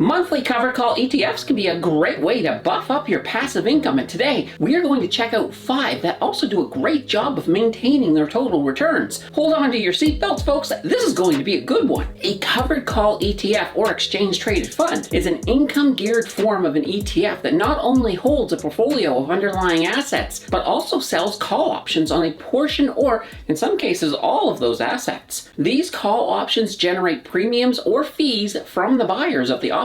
Monthly covered call ETFs can be a great way to buff up your passive income, and today we are going to check out 5 that also do a great job of maintaining their total returns. Hold on to your seatbelts, folks. This is going to be a good one. A covered call ETF, or exchange traded fund, is an income geared form of an ETF that not only holds a portfolio of underlying assets, but also sells call options on a portion or, in some cases, all of those assets. These call options generate premiums or fees from the buyers of the options,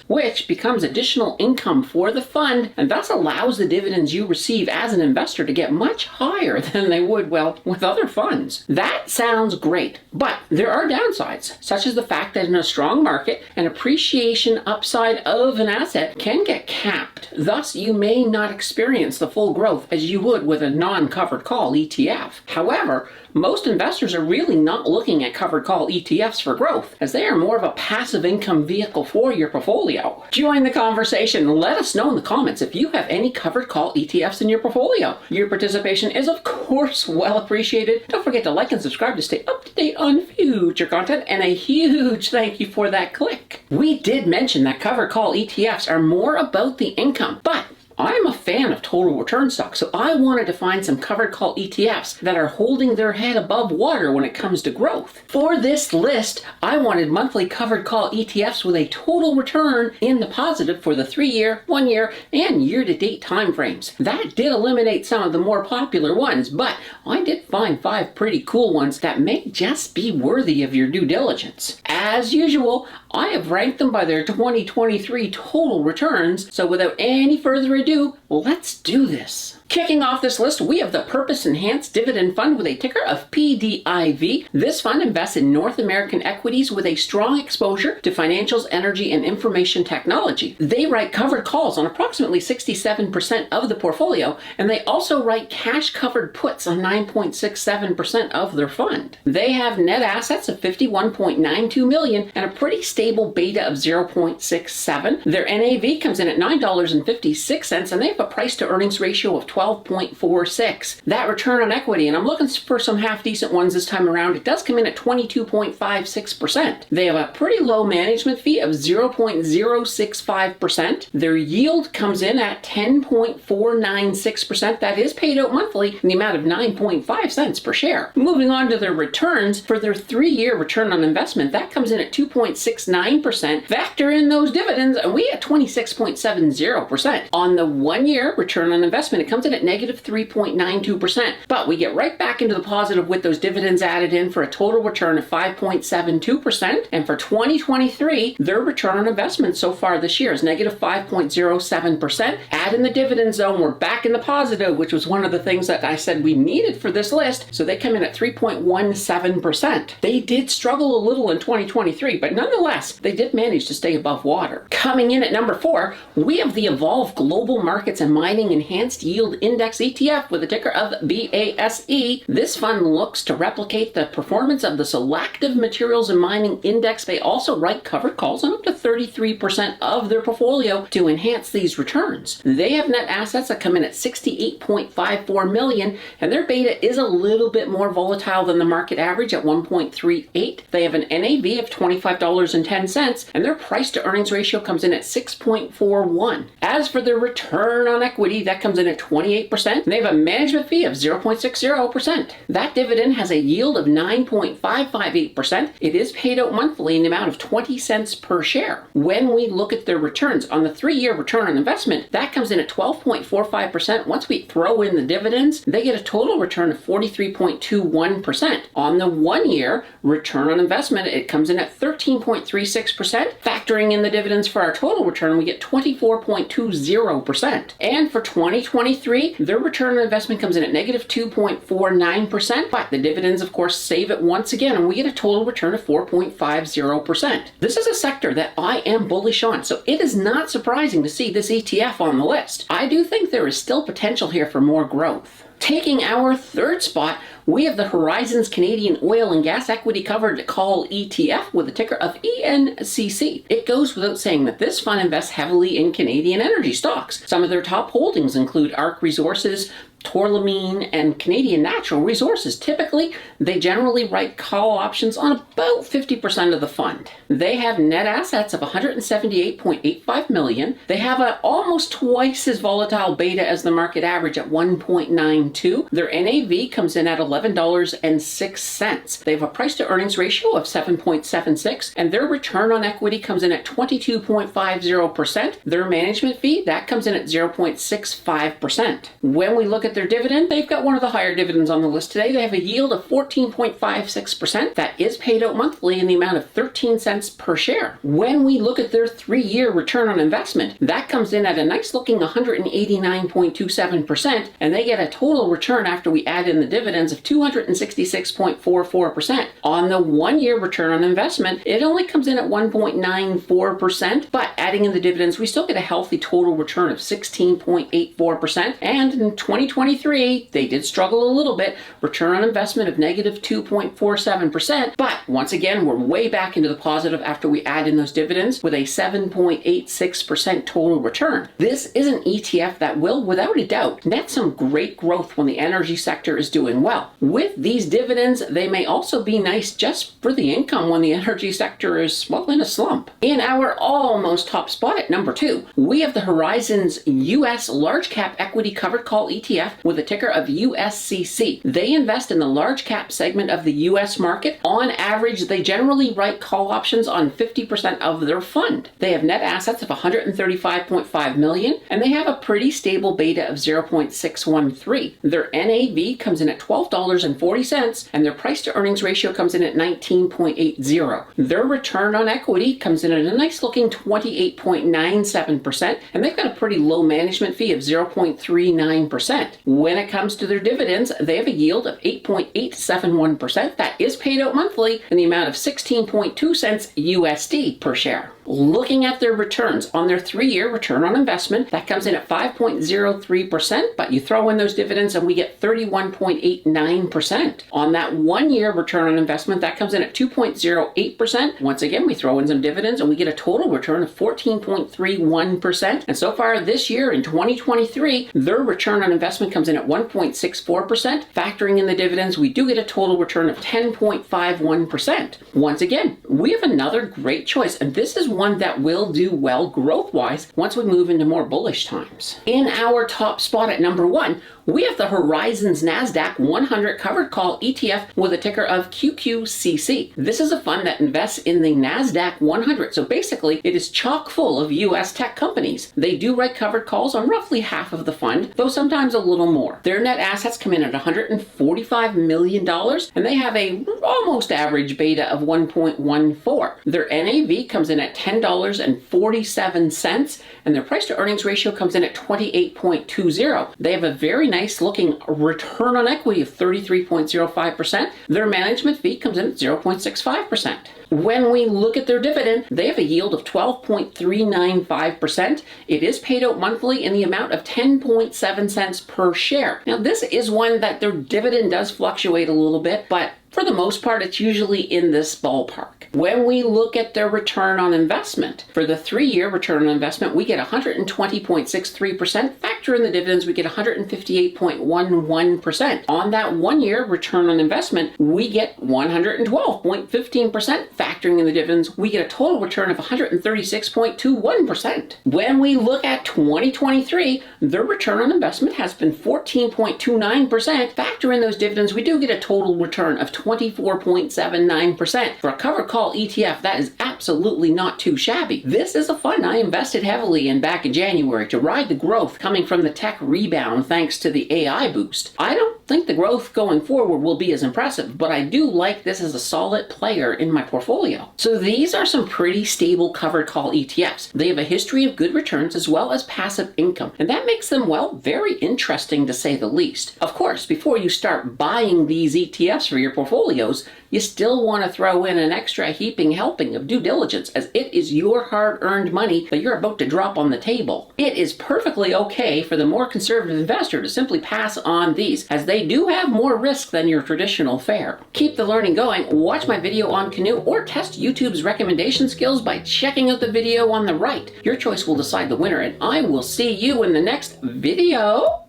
which becomes additional income for the fund and thus allows the dividends you receive as an investor to get much higher than they would, well, with other funds. That sounds great, but there are downsides, such as the fact that in a strong market, an appreciation upside of an asset can get capped. Thus, you may not experience the full growth as you would with a non-covered call ETF. However, most investors are really not looking at covered call ETFs for growth, as they are more of a passive income vehicle for your portfolio. Join the conversation. Let us know in the comments if you have any covered call ETFs in your portfolio. Your participation is, of course, well appreciated. Don't forget to like and subscribe to stay up to date on future content, and a huge thank you for that click. We did mention that covered call ETFs are more about the income, but I'm a fan of total return stocks, so I wanted to find some covered call ETFs that are holding their head above water when it comes to growth. For this list, I wanted monthly covered call ETFs with a total return in the positive for the 3-year, 1-year, and year-to-date timeframes. That did eliminate some of the more popular ones, but I did find 5 pretty cool ones that may just be worthy of your due diligence. As usual, I have ranked them by their 2023 total returns, so without any further ado, let's do this. Kicking off this list, we have the Purpose Enhanced Dividend Fund with a ticker of PDIV. This fund invests in North American equities with a strong exposure to financials, energy, and information technology. They write covered calls on approximately 67% of the portfolio, and they also write cash covered puts on 9.67% of their fund. They have net assets of $51.92 million and a pretty stable beta of 0.67. Their NAV comes in at $9.56, and they have a price to earnings ratio of 12.46. That return on equity, and I'm looking for some half-decent ones this time around, it does come in at 22.56%. They have a pretty low management fee of 0.065%. Their yield comes in at 10.496%. That is paid out monthly in the amount of 9.5 cents per share. Moving on to their returns, for their 3-year return on investment, that comes in at 2.69%. Factor in those dividends, and we at 26.70%. On the 1-year return on investment, it comes in at negative 3.92%, but we get right back into the positive with those dividends added in for a total return of 5.72%. And for 2023, their return on investment so far this year is negative 5.07%. Add in the dividend zone, we're back in the positive, which was one of the things that I said we needed for this list. So they come in at 3.17%. They did struggle a little in 2023, but nonetheless, they did manage to stay above water. Coming in at number 4, we have the Evolve Global Markets and Mining Enhanced Yield Index ETF with a ticker of BASE. This fund looks to replicate the performance of the Selective Materials and Mining Index. They also write covered calls on up to 33% of their portfolio to enhance these returns. They have net assets that come in at $68.54 million, and their beta is a little bit more volatile than the market average at 1.38. They have an NAV of $25.10, and their price to earnings ratio comes in at 6.41. As for their return on equity, that comes in at 28%. They have a management fee of 0.60%. That dividend has a yield of 9.558%. It is paid out monthly in the amount of 20 cents per share. When we look at their returns on the 3-year return on investment, that comes in at 12.45%. Once we throw in the dividends, they get a total return of 43.21%. On the 1-year return on investment, it comes in at 13.36%. Factoring in the dividends for our total return, we get 24.20%. And for 2023, their return on investment comes in at negative 2.49%, but the dividends, of course, save it once again, and we get a total return of 4.50%. This is a sector that I am bullish on, so it is not surprising to see this ETF on the list. I do think there is still potential here for more growth. Taking our 3rd spot, we have the Horizons Canadian Oil and Gas Equity Covered Call ETF with a ticker of ENCC. It goes without saying that this fund invests heavily in Canadian energy stocks. Some of their top holdings include ARC Resources, Tourmaline and Canadian Natural Resources. Typically, they generally write call options on about 50% of the fund. They have net assets of $178.85 million. They have an almost twice as volatile beta as the market average at 1.92. Their NAV comes in at $11.06. They have a price to earnings ratio of 7.76, and their return on equity comes in at 22.50%. Their management fee, that comes in at 0.65%. When we look at their dividend, they've got one of the higher dividends on the list today. They have a yield of 14.56%. That is paid out monthly in the amount of 13 cents per share. When we look at their 3-year return on investment, that comes in at a nice looking 189.27%, and they get a total return after we add in the dividends of 266.44%. On the 1-year return on investment, it only comes in at 1.94%, but adding in the dividends, we still get a healthy total return of 16.84%. And in 2023, they did struggle a little bit, return on investment of negative 2.47%, but once again, we're way back into the positive after we add in those dividends with a 7.86% total return. This is an ETF that will, without a doubt, net some great growth when the energy sector is doing well. With these dividends, they may also be nice just for the income when the energy sector is, well, in a slump. In our almost top spot at number 2, we have the Horizons US Large Cap Equity Covered Call ETF with a ticker of USCC. They invest in the large cap segment of the US market. On average, they generally write call options on 50% of their fund. They have net assets of $135.5 million, and they have a pretty stable beta of 0.613. Their NAV comes in at $12.40, and their price to earnings ratio comes in at 19.80. Their return on equity comes in at a nice looking 28.97%, and they've got a pretty low management fee of 0.39%. When it comes to their dividends, they have a yield of 8.871%. That is paid out monthly in the amount of 16.2 cents USD per share. Looking at their returns, on their 3-year return on investment, that comes in at 5.03%, but you throw in those dividends and we get 31.89%. On that 1-year return on investment, that comes in at 2.08%. Once again, we throw in some dividends and we get a total return of 14.31%. And so far this year in 2023, their return on investment comes in at 1.64%. Factoring in the dividends, we do get a total return of 10.51%. Once again, we have another great choice, and this is one that will do well growth-wise once we move into more bullish times. In our top spot at number 1, we have the Horizons NASDAQ 100 Covered Call ETF with a ticker of QQCC. This is a fund that invests in the NASDAQ 100, so basically it is chock full of US tech companies. They do write covered calls on roughly half of the fund, though sometimes a little more. Their net assets come in at $145 million, and they have a almost average beta of 1.14. Their NAV comes in at $10.47, and their price to earnings ratio comes in at 28.20. They have a very nice looking return on equity of 33.05%. Their management fee comes in at 0.65%. When we look at their dividend, they have a yield of 12.395%. It is paid out monthly in the amount of 10.7 cents per share. Now, this is one that their dividend does fluctuate a little bit, but for the most part, it's usually in this ballpark. When we look at their return on investment, for the 3-year return on investment, we get 120.63%. Factor in the dividends, we get 158.11%. On that 1-year return on investment, we get 112.15%. Factoring in the dividends, we get a total return of 136.21%. When we look at 2023, their return on investment has been 14.29%. Factor in those dividends, we do get a total return of 24.79%. For a covered call ETF, that is absolutely not too shabby. This is a fund I invested heavily in back in January to ride the growth coming from the tech rebound thanks to the AI boost. I don't think the growth going forward will be as impressive, but I do like this as a solid player in my portfolio. So these are some pretty stable covered call ETFs. They have a history of good returns as well as passive income, and that makes them, well, very interesting to say the least. Of course, before you start buying these ETFs for your portfolios, you still want to throw in an extra heaping helping of due diligence, as it is your hard-earned money that you're about to drop on the table. It is perfectly okay for the more conservative investor to simply pass on these, as they do have more risk than your traditional fare. Keep the learning going, watch my video on Canoe, or test YouTube's recommendation skills by checking out the video on the right. Your choice will decide the winner, and I will see you in the next video.